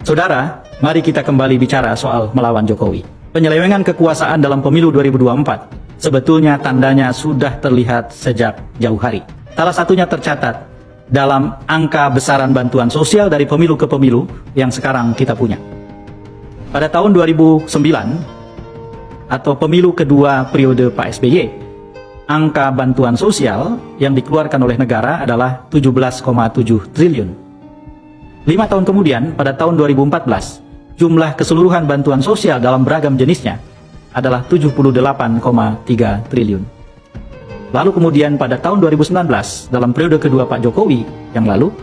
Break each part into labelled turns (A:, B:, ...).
A: Saudara, mari kita kembali bicara soal melawan Jokowi. Penyelewengan kekuasaan dalam pemilu 2024 sebetulnya tandanya sudah terlihat sejak jauh hari. Salah satunya tercatat dalam angka besaran bantuan sosial dari pemilu ke pemilu yang sekarang kita punya. Pada tahun 2009 atau pemilu kedua periode Pak SBY, angka bantuan sosial yang dikeluarkan oleh negara adalah 17,7 triliun. 5 tahun kemudian, pada tahun 2014, jumlah keseluruhan bantuan sosial dalam beragam jenisnya adalah 78,3 triliun. Lalu kemudian pada tahun 2019, dalam periode kedua Pak Jokowi yang lalu,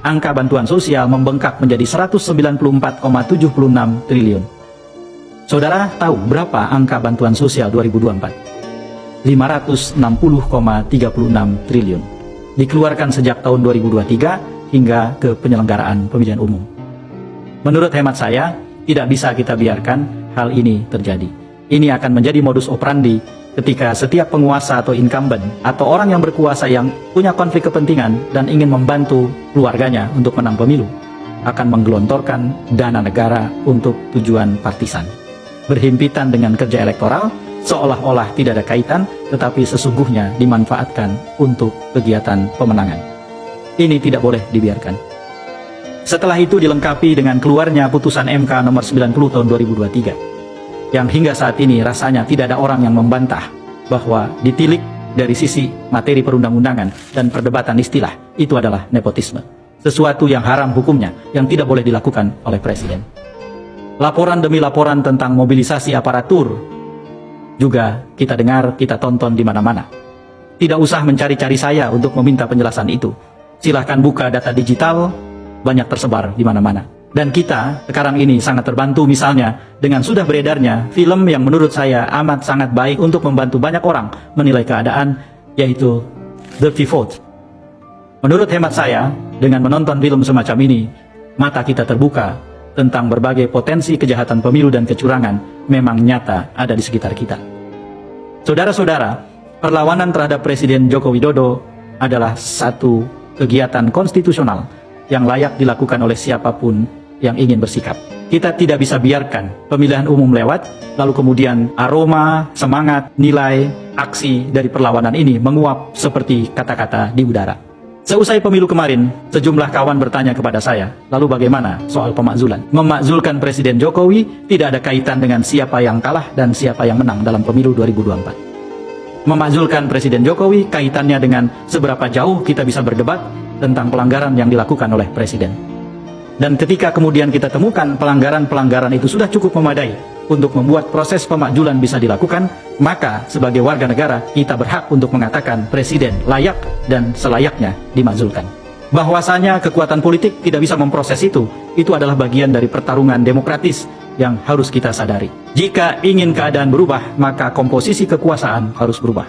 A: angka bantuan sosial membengkak menjadi 194,76 triliun. Saudara tahu berapa angka bantuan sosial 2024? 560,36 triliun. Dikeluarkan sejak tahun 2023 hingga ke penyelenggaraan pemilihan umum. Menurut hemat saya, tidak bisa kita biarkan hal ini terjadi. Ini akan menjadi modus operandi ketika setiap penguasa atau incumbent atau orang yang berkuasa yang punya konflik kepentingan dan ingin membantu keluarganya untuk menang pemilu akan menggelontorkan dana negara untuk tujuan partisan. Berhimpitan dengan kerja elektoral, seolah-olah tidak ada kaitan, tetapi sesungguhnya dimanfaatkan untuk kegiatan pemenangan. Ini tidak boleh dibiarkan. Setelah itu dilengkapi dengan keluarnya putusan MK nomor 90 tahun 2023, yang hingga saat ini rasanya tidak ada orang yang membantah bahwa ditilik dari sisi materi perundang-undangan dan perdebatan istilah, itu adalah nepotisme. Sesuatu yang haram hukumnya, yang tidak boleh dilakukan oleh Presiden. Laporan demi laporan tentang mobilisasi aparatur juga kita dengar, kita tonton di mana-mana. Tidak usah mencari-cari saya untuk meminta penjelasan itu. Silahkan buka data digital, banyak tersebar di mana-mana. Dan kita sekarang ini sangat terbantu misalnya dengan sudah beredarnya film yang menurut saya amat sangat baik untuk membantu banyak orang menilai keadaan, yaitu Dirty Vote. Menurut hemat saya, dengan menonton film semacam ini, mata kita terbuka tentang berbagai potensi kejahatan pemilu dan kecurangan memang nyata ada di sekitar kita. Saudara-saudara, perlawanan terhadap Presiden Joko Widodo adalah satu kegiatan konstitusional yang layak dilakukan oleh siapapun yang ingin bersikap. Kita tidak bisa biarkan pemilihan umum lewat, lalu kemudian aroma, semangat, nilai, aksi dari perlawanan ini menguap seperti kata-kata di udara. Seusai pemilu kemarin, sejumlah kawan bertanya kepada saya, lalu bagaimana soal pemakzulan? Memakzulkan Presiden Jokowi tidak ada kaitan dengan siapa yang kalah dan siapa yang menang dalam pemilu 2024. Memakzulkan Presiden Jokowi kaitannya dengan seberapa jauh kita bisa berdebat tentang pelanggaran yang dilakukan oleh Presiden. Dan ketika kemudian kita temukan pelanggaran-pelanggaran itu sudah cukup memadai untuk membuat proses pemakzulan bisa dilakukan, maka sebagai warga negara kita berhak untuk mengatakan Presiden layak dan selayaknya dimakzulkan. Bahwasanya kekuatan politik tidak bisa memproses itu adalah bagian dari pertarungan demokratis yang harus kita sadari. Jika ingin keadaan berubah, maka komposisi kekuasaan harus berubah.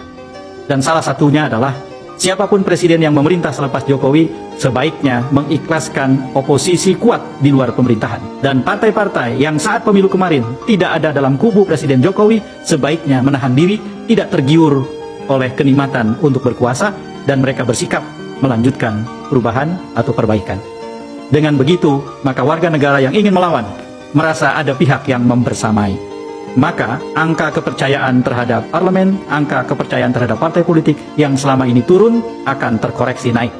A: Dan salah satunya adalah siapapun presiden yang memerintah selepas Jokowi sebaiknya mengikhlaskan oposisi kuat di luar pemerintahan. Dan partai-partai yang saat pemilu kemarin tidak ada dalam kubu Presiden Jokowi sebaiknya menahan diri, tidak tergiur oleh kenikmatan untuk berkuasa, dan mereka bersikap melanjutkan perubahan atau perbaikan. Dengan begitu, maka warga negara yang ingin melawan merasa ada pihak yang membersamai. Maka angka kepercayaan terhadap parlemen, angka kepercayaan terhadap partai politik yang selama ini turun akan terkoreksi naik.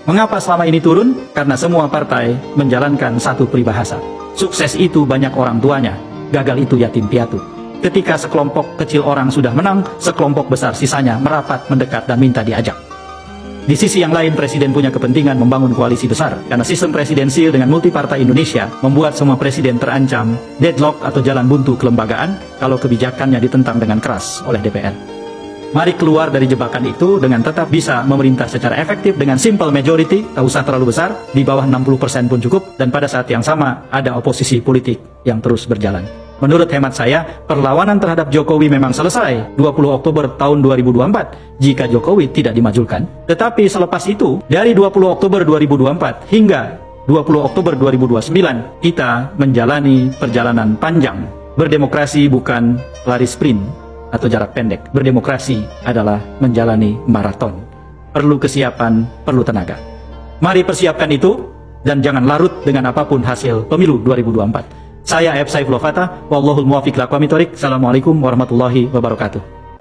A: Mengapa selama ini turun? Karena semua partai menjalankan satu peribahasa. Sukses itu banyak orang tuanya, gagal itu yatim piatu. Ketika sekelompok kecil orang sudah menang, sekelompok besar sisanya merapat, mendekat, dan minta diajak. Di sisi yang lain, Presiden punya kepentingan membangun koalisi besar, karena sistem presidensil dengan multipartai Indonesia membuat semua presiden terancam deadlock atau jalan buntu kelembagaan kalau kebijakannya ditentang dengan keras oleh DPR. Mari keluar dari jebakan itu dengan tetap bisa memerintah secara efektif dengan simple majority, tak usah terlalu besar, di bawah 60% pun cukup, dan pada saat yang sama ada oposisi politik yang terus berjalan. Menurut hemat saya, perlawanan terhadap Jokowi memang selesai 20 Oktober tahun 2024 jika Jokowi tidak dimajulkan. Tetapi selepas itu, dari 20 Oktober 2024 hingga 20 Oktober 2029, kita menjalani perjalanan panjang. Berdemokrasi bukan lari sprint atau jarak pendek. Berdemokrasi adalah menjalani maraton. Perlu kesiapan, perlu tenaga. Mari persiapkan itu, dan jangan larut dengan apapun hasil pemilu 2024. Saya F. Saifullah Fatah, wallahul muwafiq ila aqwamit thoriq. Assalamualaikum warahmatullahi wabarakatuh.